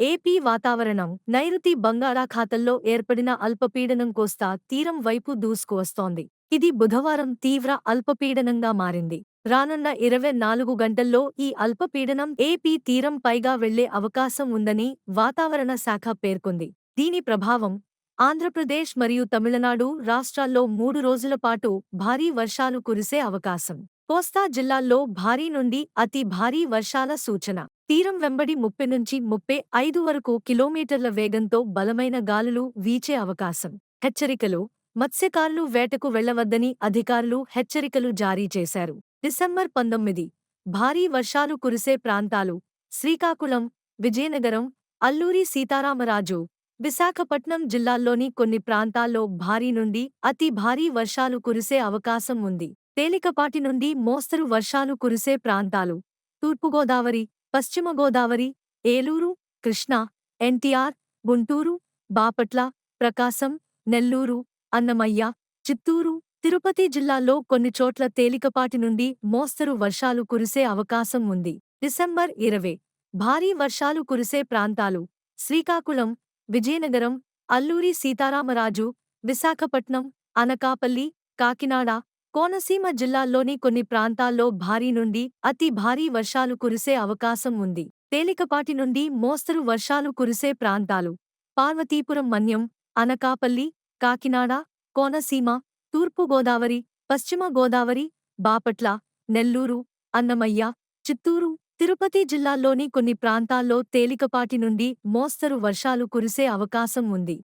AP వాతావరణం నైరుతి బంగాళాఖాతంలో ఏర్పడిన అల్పపీడనం కోస్తా తీరం వైపు దూసుకువస్తోంది. ఇది బుధవారం తీవ్ర అల్పపీడనంగా మారింది. రానున్న 24 గంటల్లో ఈ అల్పపీడనం ఏపీ తీరం పైగా వెళ్లే అవకాశం ఉందని వాతావరణ శాఖ పేర్కొంది. దీని ప్రభావం ఆంధ్రప్రదేశ్ మరియు తమిళనాడు రాష్ట్రాల్లో 3 రోజుల పాటు భారీ వర్షాలు కురిసే అవకాశం. కోస్తా జిల్లాల్లో భారీ నుండి అతి భారీ వర్షాల సూచన. తీరం వెంబడి 30 నుంచి 35 వరకు కిలోమీటర్ల వేగంతో బలమైన గాలులు వీచే అవకాశం. హెచ్చరికలు: మత్స్యకారులు వేటకు వెళ్లవద్దని అధికారులు హెచ్చరికలు జారీ చేశారు. డిసెంబర్ 19 భారీ వర్షాలు కురిసే ప్రాంతాలు: శ్రీకాకుళం, విజయనగరం, అల్లూరి సీతారామరాజు, విశాఖపట్నం జిల్లాల్లోని కొన్ని ప్రాంతాల్లో భారీ నుండి అతి భారీ వర్షాలు కురిసే అవకాశం ఉంది. తేలికపాటి నుండి మోస్తరు వర్షాలు కురిసే ప్రాంతాలు: తూర్పుగోదావరి, పశ్చిమ గోదావరి, ఏలూరు, కృష్ణా, ఎన్టీఆర్, గుంటూరు, బాపట్ల, ప్రకాశం, నెల్లూరు, అన్నమయ్య, చిత్తూరు, తిరుపతి జిల్లాల్లో కొన్ని చోట్ల తేలికపాటి నుండి మోస్తరు వర్షాలు కురిసే అవకాశం ఉంది. డిసెంబర్ 20 భారీ వర్షాలు కురిసే ప్రాంతాలు: శ్రీకాకుళం, విజయనగరం, అల్లూరి సీతారామరాజు, విశాఖపట్నం, అనకాపల్లి, కాకినాడ, కోనసీమ జిల్లాల్లోని కొన్ని ప్రాంతాల్లో భారీ నుండి అతి భారీ వర్షాలు కురిసే అవకాశం ఉంది. తేలికపాటి నుండి మోస్తరు వర్షాలు కురిసే ప్రాంతాలు: పార్వతీపురం మన్యం, అనకాపల్లి, కాకినాడ, కోనసీమ, తూర్పు గోదావరి, పశ్చిమ గోదావరి, బాపట్ల, నెల్లూరు, అన్నమయ్య, చిత్తూరు, తిరుపతి జిల్లాల్లోని కొన్ని ప్రాంతాల్లో తేలికపాటి నుండి మోస్తరు వర్షాలు కురిసే అవకాశం ఉంది.